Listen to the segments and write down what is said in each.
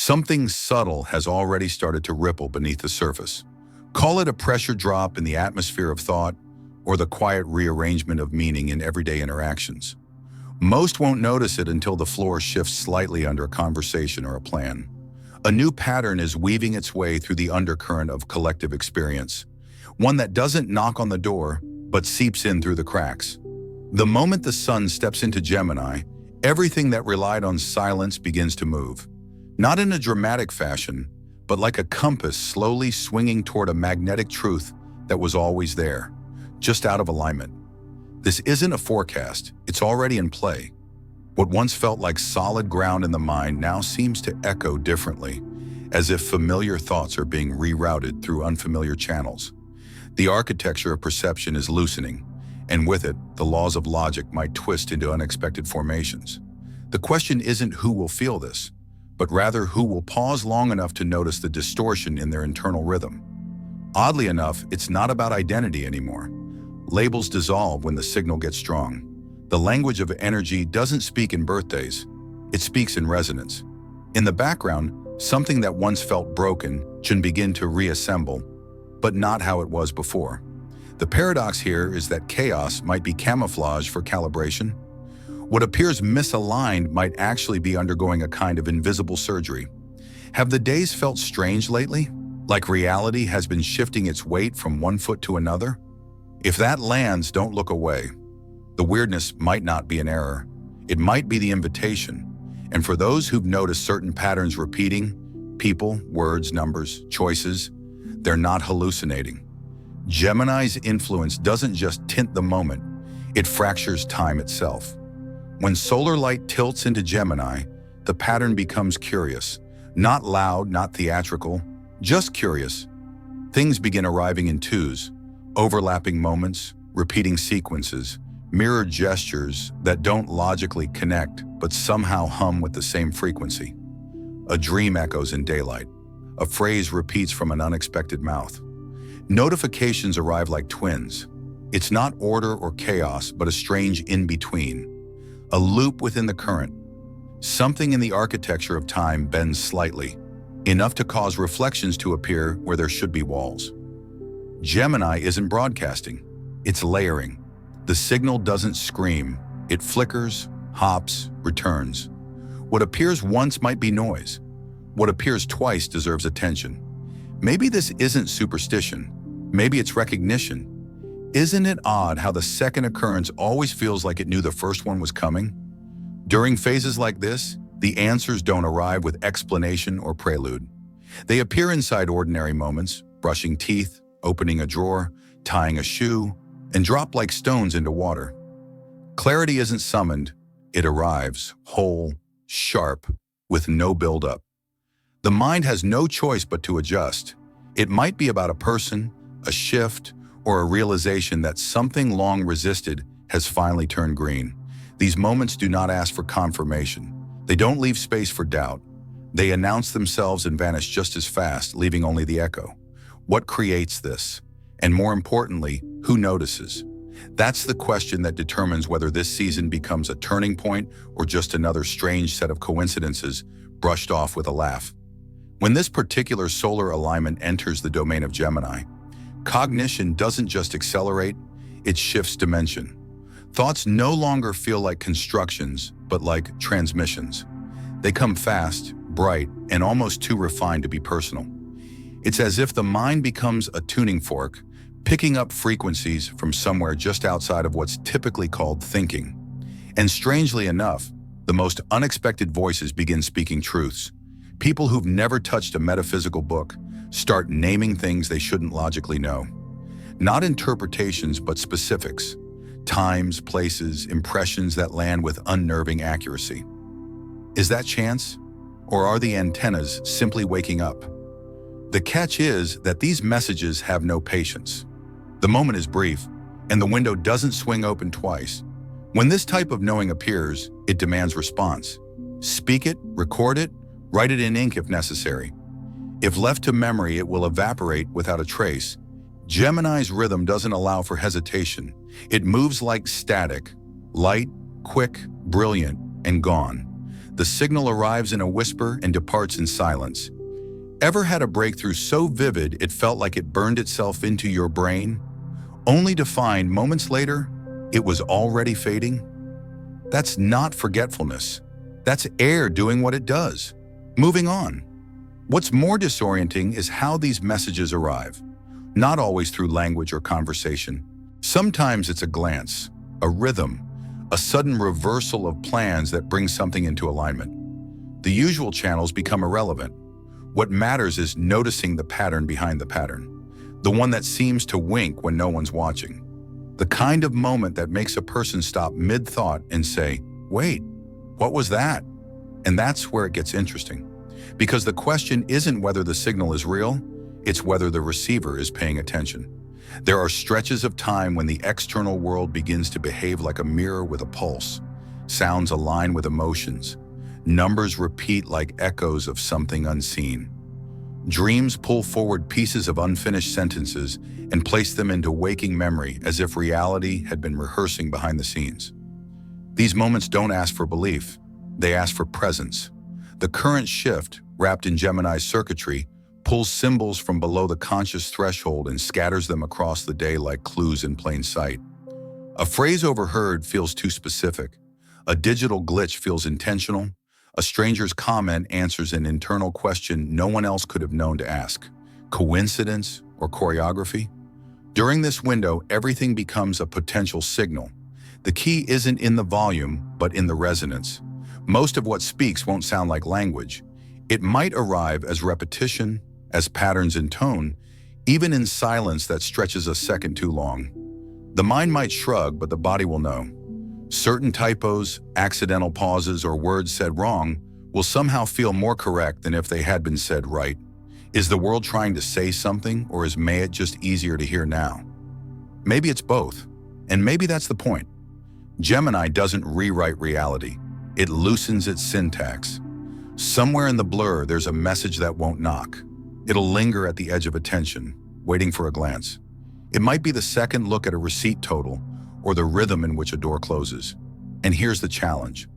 Something subtle has already started to ripple beneath the surface. Call it a pressure drop in the atmosphere of thought, or the quiet rearrangement of meaning in everyday interactions. Most won't notice it until the floor shifts slightly under a conversation or a plan. A new pattern is weaving its way through the undercurrent of collective experience, one that doesn't knock on the door, but seeps in through the cracks. The moment the sun steps into Gemini, everything that relied on silence begins to move. Not in a dramatic fashion, but like a compass slowly swinging toward a magnetic truth that was always there, just out of alignment. This isn't a forecast, it's already in play. What once felt like solid ground in the mind now seems to echo differently, as if familiar thoughts are being rerouted through unfamiliar channels. The architecture of perception is loosening, and with it, the laws of logic might twist into unexpected formations. The question isn't who will feel this, but rather who will pause long enough to notice the distortion in their internal rhythm. Oddly enough, it's not about identity anymore. Labels dissolve when the signal gets strong. The language of energy doesn't speak in birthdays, it speaks in resonance. In the background, something that once felt broken can begin to reassemble, but not how it was before. The paradox here is that chaos might be camouflage for calibration. What appears misaligned might actually be undergoing a kind of invisible surgery. Have the days felt strange lately? Like reality has been shifting its weight from one foot to another? If that lands, don't look away. The weirdness might not be an error. It might be the invitation. And for those who've noticed certain patterns repeating, people, words, numbers, choices, they're not hallucinating. Gemini's influence doesn't just tint the moment, it fractures time itself. When solar light tilts into Gemini, the pattern becomes curious. Not loud, not theatrical, just curious. Things begin arriving in twos, overlapping moments, repeating sequences, mirrored gestures that don't logically connect but somehow hum with the same frequency. A dream echoes in daylight. A phrase repeats from an unexpected mouth. Notifications arrive like twins. It's not order or chaos, but a strange in-between. A loop within the current. Something in the architecture of time bends slightly, enough to cause reflections to appear where there should be walls. Gemini isn't broadcasting, it's layering. The signal doesn't scream, it flickers, hops, returns. What appears once might be noise. What appears twice deserves attention. Maybe this isn't superstition, maybe it's recognition. Isn't it odd how the second occurrence always feels like it knew the first one was coming? During phases like this, the answers don't arrive with explanation or prelude. They appear inside ordinary moments, brushing teeth, opening a drawer, tying a shoe, and drop like stones into water. Clarity isn't summoned, it arrives, whole, sharp, with no build-up. The mind has no choice but to adjust. It might be about a person, a shift, or a realization that something long resisted has finally turned green. These moments do not ask for confirmation. They don't leave space for doubt. They announce themselves and vanish just as fast, leaving only the echo. What creates this? And more importantly, who notices? That's the question that determines whether this season becomes a turning point or just another strange set of coincidences brushed off with a laugh. When this particular solar alignment enters the domain of Gemini, cognition doesn't just accelerate, it shifts dimension. Thoughts no longer feel like constructions, but like transmissions. They come fast, bright, and almost too refined to be personal. It's as if the mind becomes a tuning fork, picking up frequencies from somewhere just outside of what's typically called thinking. And strangely enough, the most unexpected voices begin speaking truths. People who've never touched a metaphysical book start naming things they shouldn't logically know. Not interpretations, but specifics. Times, places, impressions that land with unnerving accuracy. Is that chance? Or are the antennas simply waking up? The catch is that these messages have no patience. The moment is brief, and the window doesn't swing open twice. When this type of knowing appears, it demands response. Speak it, record it, write it in ink if necessary. If left to memory, it will evaporate without a trace. Gemini's rhythm doesn't allow for hesitation. It moves like static, light, quick, brilliant, and gone. The signal arrives in a whisper and departs in silence. Ever had a breakthrough so vivid it felt like it burned itself into your brain, only to find moments later it was already fading? That's not forgetfulness. That's air doing what it does, moving on. What's more disorienting is how these messages arrive. Not always through language or conversation. Sometimes it's a glance, a rhythm, a sudden reversal of plans that brings something into alignment. The usual channels become irrelevant. What matters is noticing the pattern behind the pattern, the one that seems to wink when no one's watching. The kind of moment that makes a person stop mid-thought and say, "Wait, what was that?" And that's where it gets interesting. Because the question isn't whether the signal is real, it's whether the receiver is paying attention. There are stretches of time when the external world begins to behave like a mirror with a pulse. Sounds align with emotions. Numbers repeat like echoes of something unseen. Dreams pull forward pieces of unfinished sentences and place them into waking memory as if reality had been rehearsing behind the scenes. These moments don't ask for belief, they ask for presence. The current shift, wrapped in Gemini's circuitry, pulls symbols from below the conscious threshold and scatters them across the day like clues in plain sight. A phrase overheard feels too specific. A digital glitch feels intentional. A stranger's comment answers an internal question no one else could have known to ask. Coincidence or choreography? During this window, everything becomes a potential signal. The key isn't in the volume, but in the resonance. Most of what speaks won't sound like language. It might arrive as repetition, as patterns in tone, even in silence that stretches a second too long. The mind might shrug, but the body will know. Certain typos, accidental pauses, or words said wrong will somehow feel more correct than if they had been said right. Is the world trying to say something, or is may it just easier to hear now? Maybe it's both, and maybe that's the point. Gemini doesn't rewrite reality. It loosens its syntax. Somewhere in the blur, there's a message that won't knock. It'll linger at the edge of attention, waiting for a glance. It might be the second look at a receipt total, or the rhythm in which a door closes. And here's the challenge.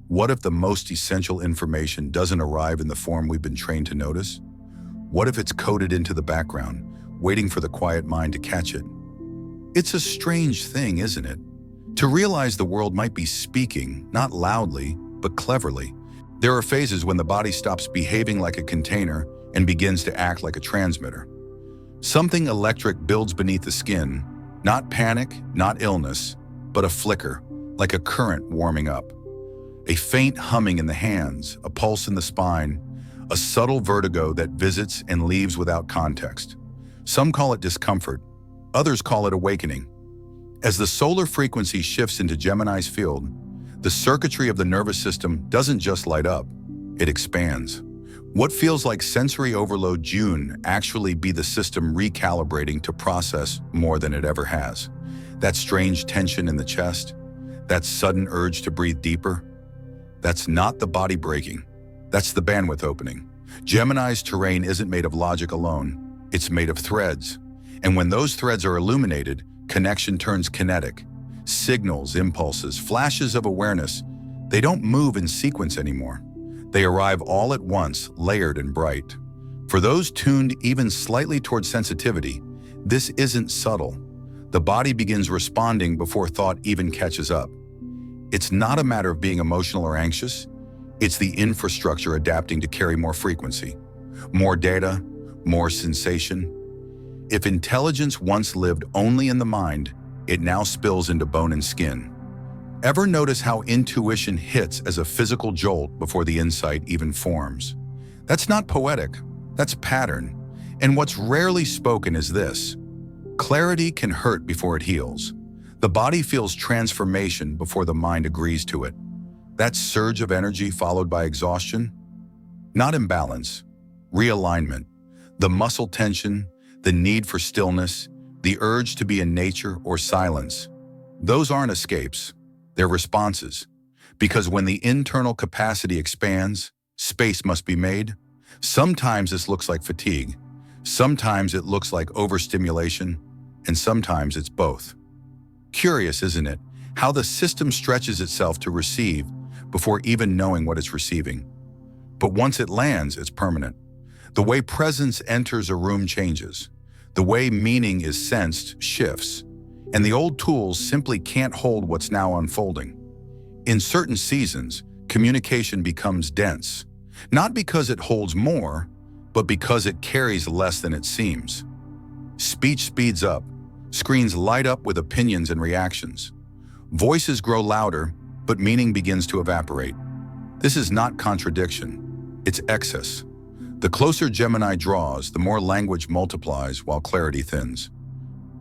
What if the most essential information doesn't arrive in the form we've been trained to notice? What if it's coded into the background, waiting for the quiet mind to catch it? It's a strange thing, isn't it? To realize the world might be speaking, not loudly, but cleverly. There are phases when the body stops behaving like a container and begins to act like a transmitter. Something electric builds beneath the skin, not panic, not illness, but a flicker, like a current warming up. A faint humming in the hands, a pulse in the spine, a subtle vertigo that visits and leaves without context. Some call it discomfort, others call it awakening. As the solar frequency shifts into Gemini's field, the circuitry of the nervous system doesn't just light up, it expands. What feels like sensory overload June actually be the system recalibrating to process more than it ever has. That strange tension in the chest, that sudden urge to breathe deeper, that's not the body breaking, that's the bandwidth opening. Gemini's terrain isn't made of logic alone, it's made of threads. And when those threads are illuminated, connection turns kinetic. Signals, impulses, flashes of awareness, they don't move in sequence anymore. They arrive all at once, layered and bright. For those tuned even slightly toward sensitivity, this isn't subtle. The body begins responding before thought even catches up. It's not a matter of being emotional or anxious. It's the infrastructure adapting to carry more frequency, more data, more sensation. If intelligence once lived only in the mind, it now spills into bone and skin. Ever notice how intuition hits as a physical jolt before the insight even forms? That's not poetic, that's pattern. And what's rarely spoken is this: clarity can hurt before it heals. The body feels transformation before the mind agrees to it. That surge of energy followed by exhaustion? Not imbalance, realignment. The muscle tension, the need for stillness, the urge to be in nature or silence. Those aren't escapes, they're responses. Because when the internal capacity expands, space must be made. Sometimes this looks like fatigue, sometimes it looks like overstimulation, and sometimes it's both. Curious, isn't it, how the system stretches itself to receive, before even knowing what it's receiving. But once it lands, it's permanent. The way presence enters a room changes. The way meaning is sensed shifts. And the old tools simply can't hold what's now unfolding. In certain seasons, communication becomes dense, not because it holds more, but because it carries less than it seems. Speech speeds up, screens light up with opinions and reactions. Voices grow louder, but meaning begins to evaporate. This is not contradiction, it's excess. The closer Gemini draws, the more language multiplies while clarity thins.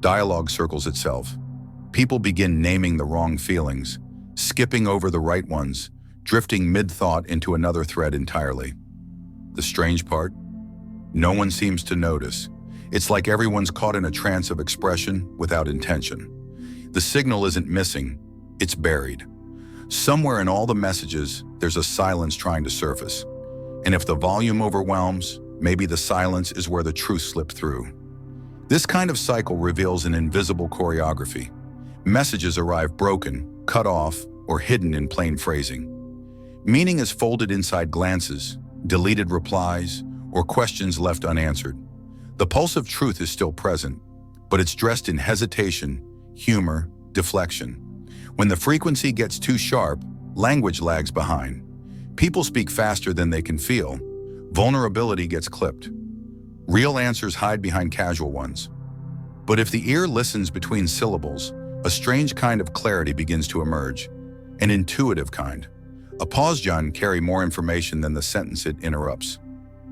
Dialogue circles itself. People begin naming the wrong feelings, skipping over the right ones, drifting mid-thought into another thread entirely. The strange part? No one seems to notice. It's like everyone's caught in a trance of expression without intention. The signal isn't missing, it's buried. Somewhere in all the messages, there's a silence trying to surface. And if the volume overwhelms, maybe the silence is where the truth slipped through. This kind of cycle reveals an invisible choreography. Messages arrive broken, cut off, or hidden in plain phrasing. Meaning is folded inside glances, deleted replies, or questions left unanswered. The pulse of truth is still present, but it's dressed in hesitation, humor, deflection. When the frequency gets too sharp, language lags behind. People speak faster than they can feel. Vulnerability gets clipped. Real answers hide behind casual ones. But if the ear listens between syllables, a strange kind of clarity begins to emerge, an intuitive kind. A pause can carry more information than the sentence it interrupts.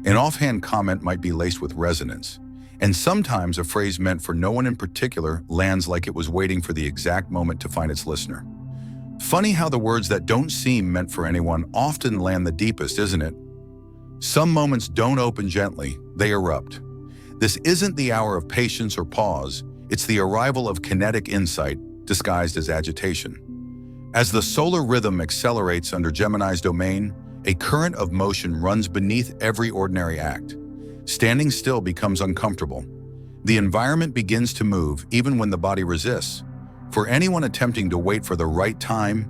An offhand comment might be laced with resonance, and sometimes a phrase meant for no one in particular lands like it was waiting for the exact moment to find its listener. Funny how the words that don't seem meant for anyone often land the deepest, isn't it? Some moments don't open gently, they erupt. This isn't the hour of patience or pause, it's the arrival of kinetic insight disguised as agitation. As the solar rhythm accelerates under Gemini's domain, a current of motion runs beneath every ordinary act. Standing still becomes uncomfortable. The environment begins to move even when the body resists. For anyone attempting to wait for the right time,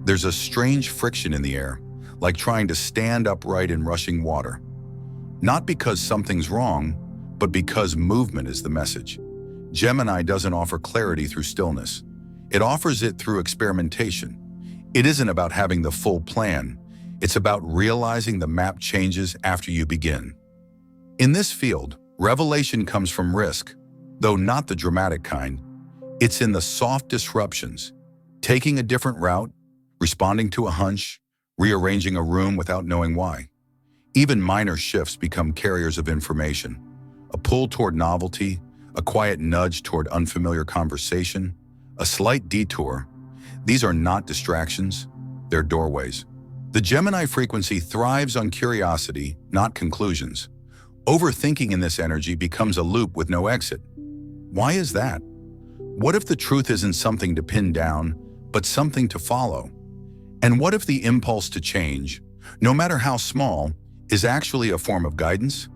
there's a strange friction in the air, like trying to stand upright in rushing water. Not because something's wrong, but because movement is the message. Gemini doesn't offer clarity through stillness. It offers it through experimentation. It isn't about having the full plan. It's about realizing the map changes after you begin. In this field, revelation comes from risk, though not the dramatic kind. It's in the soft disruptions, taking a different route, responding to a hunch, rearranging a room without knowing why. Even minor shifts become carriers of information. A pull toward novelty, a quiet nudge toward unfamiliar conversation, a slight detour. These are not distractions, they're doorways. The Gemini frequency thrives on curiosity, not conclusions. Overthinking in this energy becomes a loop with no exit. Why is that? What if the truth isn't something to pin down, but something to follow? And what if the impulse to change, no matter how small, is actually a form of guidance?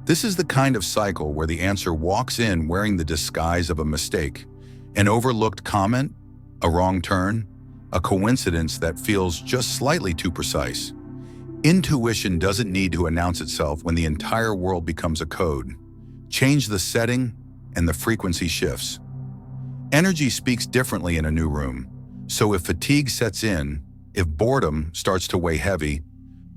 This is the kind of cycle where the answer walks in wearing the disguise of a mistake, an overlooked comment, a wrong turn, a coincidence that feels just slightly too precise. Intuition doesn't need to announce itself when the entire world becomes a code. Change the setting, and the frequency shifts. Energy speaks differently in a new room, so if fatigue sets in, if boredom starts to weigh heavy,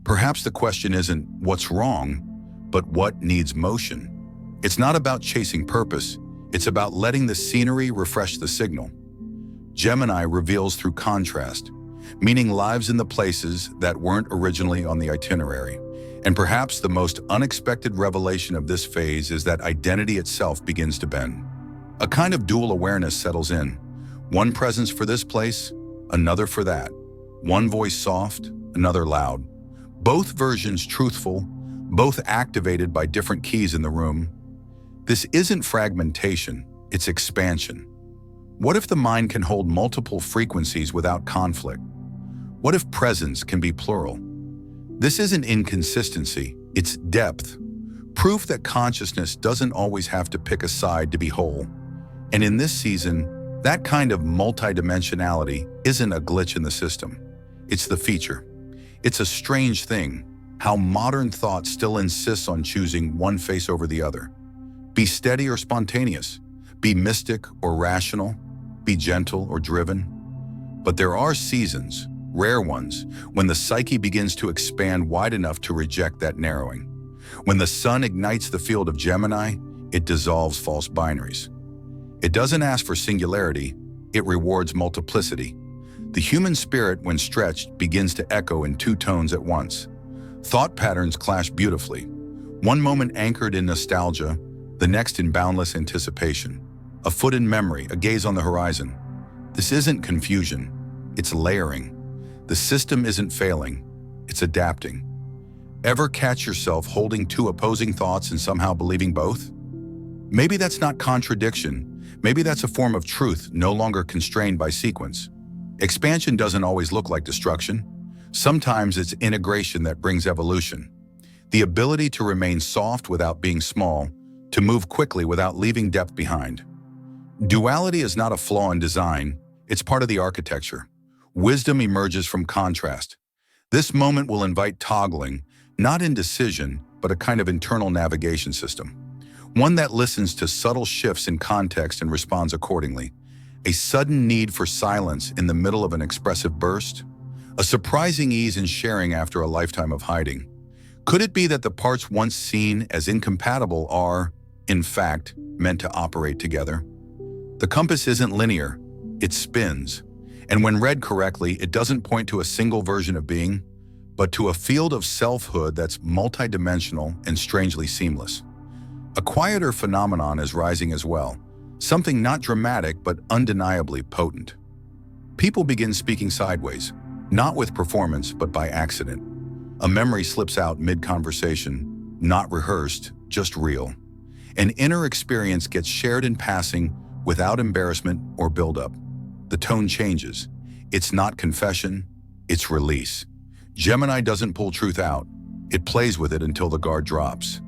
perhaps the question isn't what's wrong, but what needs motion. It's not about chasing purpose, it's about letting the scenery refresh the signal. Gemini reveals through contrast, meaning lives in the places that weren't originally on the itinerary. And perhaps the most unexpected revelation of this phase is that identity itself begins to bend. A kind of dual awareness settles in. One presence for this place, another for that. One voice soft, another loud. Both versions truthful, both activated by different keys in the room. This isn't fragmentation, it's expansion. What if the mind can hold multiple frequencies without conflict? What if presence can be plural? This isn't inconsistency, it's depth. Proof that consciousness doesn't always have to pick a side to be whole. And in this season, that kind of multidimensionality isn't a glitch in the system. It's the feature. It's a strange thing, how modern thought still insists on choosing one face over the other. Be steady or spontaneous, be mystic or rational, be gentle or driven. But there are seasons, rare ones, when the psyche begins to expand wide enough to reject that narrowing. When the sun ignites the field of Gemini, it dissolves false binaries. It doesn't ask for singularity, it rewards multiplicity. The human spirit, when stretched, begins to echo in two tones at once. Thought patterns clash beautifully. One moment anchored in nostalgia, the next in boundless anticipation. A foot in memory, a gaze on the horizon. This isn't confusion, it's layering. The system isn't failing, it's adapting. Ever catch yourself holding two opposing thoughts and somehow believing both? Maybe that's not contradiction. Maybe that's a form of truth no longer constrained by sequence. Expansion doesn't always look like destruction. Sometimes it's integration that brings evolution. The ability to remain soft without being small, to move quickly without leaving depth behind. Duality is not a flaw in design, it's part of the architecture. Wisdom emerges from contrast. This moment will invite toggling, not indecision, but a kind of internal navigation system. One that listens to subtle shifts in context and responds accordingly. A sudden need for silence in the middle of an expressive burst? A surprising ease in sharing after a lifetime of hiding? Could it be that the parts once seen as incompatible are, in fact, meant to operate together? The compass isn't linear, it spins. And when read correctly, it doesn't point to a single version of being, but to a field of selfhood that's multidimensional and strangely seamless. A quieter phenomenon is rising as well, something not dramatic but undeniably potent. People begin speaking sideways, not with performance but by accident. A memory slips out mid-conversation, not rehearsed, just real. An inner experience gets shared in passing without embarrassment or buildup. The tone changes. It's not confession, it's release. Gemini doesn't pull truth out. It plays with it until the guard drops.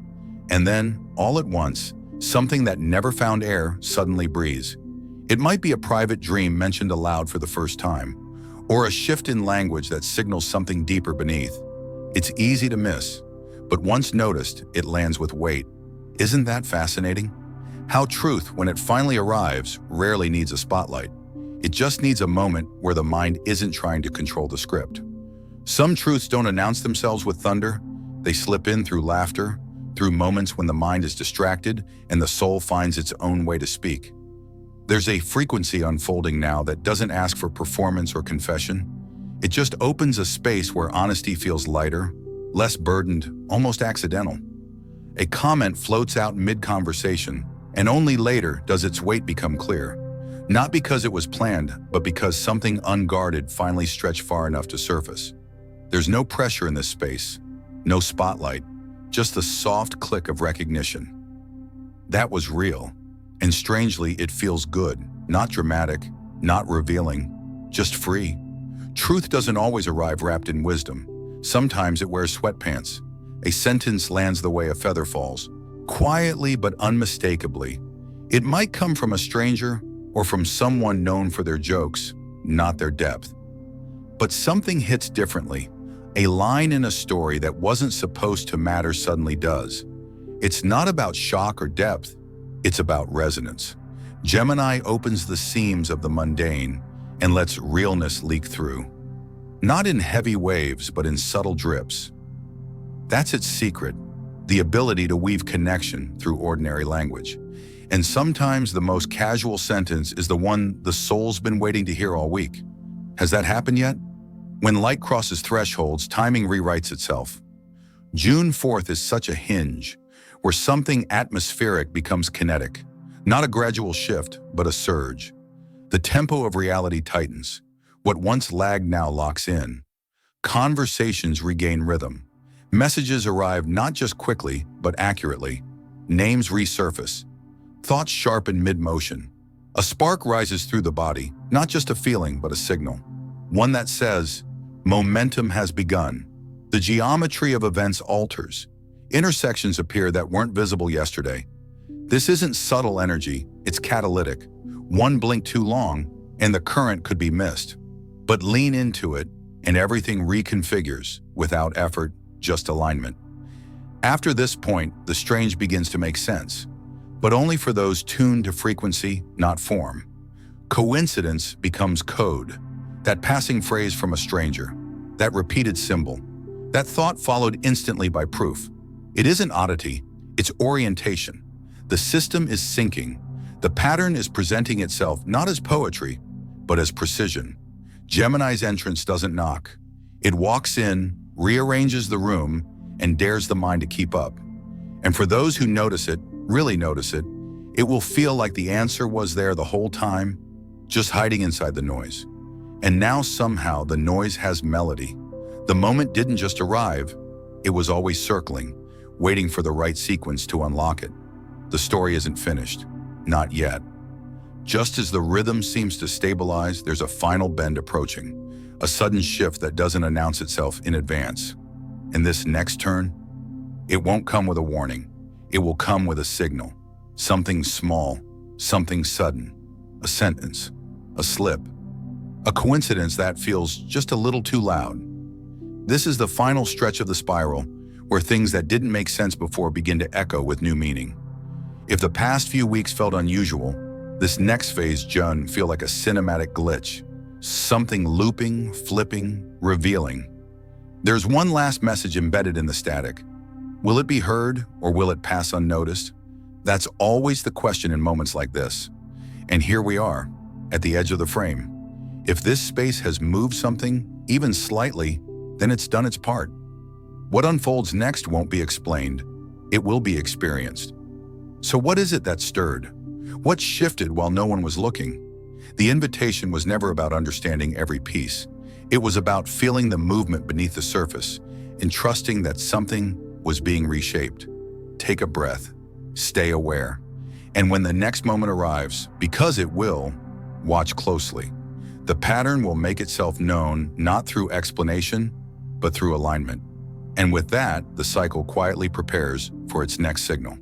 And then, all at once, something that never found air suddenly breathes. It might be a private dream mentioned aloud for the first time, or a shift in language that signals something deeper beneath. It's easy to miss, but once noticed, it lands with weight. Isn't that fascinating? How truth, when it finally arrives, rarely needs a spotlight. It just needs a moment where the mind isn't trying to control the script. Some truths don't announce themselves with thunder. They slip in through laughter, through moments when the mind is distracted and the soul finds its own way to speak. There's a frequency unfolding now that doesn't ask for performance or confession. It just opens a space where honesty feels lighter, less burdened, almost accidental. A comment floats out mid-conversation, and only later does its weight become clear. Not because it was planned, but because something unguarded finally stretched far enough to surface. There's no pressure in this space, no spotlight, just the soft click of recognition. That was real, and strangely it feels good, not dramatic, not revealing, just free. Truth doesn't always arrive wrapped in wisdom. Sometimes it wears sweatpants. A sentence lands the way a feather falls, quietly but unmistakably. It might come from a stranger or from someone known for their jokes, not their depth. But something hits differently. A line in a story that wasn't supposed to matter suddenly does. It's not about shock or depth, it's about resonance. Gemini opens the seams of the mundane and lets realness leak through. Not in heavy waves, but in subtle drips. That's its secret, the ability to weave connection through ordinary language. And sometimes the most casual sentence is the one the soul's been waiting to hear all week. Has that happened yet? When light crosses thresholds, timing rewrites itself. June 4th is such a hinge, where something atmospheric becomes kinetic. Not a gradual shift, but a surge. The tempo of reality tightens. What once lagged now locks in. Conversations regain rhythm. Messages arrive not just quickly, but accurately. Names resurface. Thoughts sharpen mid-motion. A spark rises through the body, not just a feeling, but a signal. One that says, momentum has begun. The geometry of events alters. Intersections appear that weren't visible yesterday. This isn't subtle energy, it's catalytic. One blink too long, and the current could be missed. But lean into it, and everything reconfigures without effort, just alignment. After this point, the strange begins to make sense, but only for those tuned to frequency, not form. Coincidence becomes code, that passing phrase from a stranger, that repeated symbol, that thought followed instantly by proof. It isn't oddity, it's orientation. The system is syncing. The pattern is presenting itself not as poetry, but as precision. Gemini's entrance doesn't knock. It walks in, rearranges the room, and dares the mind to keep up. And for those who notice it, really notice it, it will feel like the answer was there the whole time, just hiding inside the noise. And now somehow the noise has melody. The moment didn't just arrive, it was always circling, waiting for the right sequence to unlock it. The story isn't finished. Not yet. Just as the rhythm seems to stabilize, there's a final bend approaching, a sudden shift that doesn't announce itself in advance. And this next turn, it won't come with a warning. It will come with a signal. Something small, something sudden, a sentence, a slip, a coincidence that feels just a little too loud. This is the final stretch of the spiral, where things that didn't make sense before begin to echo with new meaning. If the past few weeks felt unusual, this next phase June feel like a cinematic glitch, something looping, flipping, revealing. There's one last message embedded in the static. Will it be heard or will it pass unnoticed? That's always the question in moments like this. And here we are, at the edge of the frame. If this space has moved something, even slightly, then it's done its part. What unfolds next won't be explained. It will be experienced. So what is it that stirred? What shifted while no one was looking? The invitation was never about understanding every piece. It was about feeling the movement beneath the surface and trusting that something was being reshaped. Take a breath, stay aware, and when the next moment arrives, because it will, watch closely. The pattern will make itself known not through explanation, but through alignment. And with that, the cycle quietly prepares for its next signal.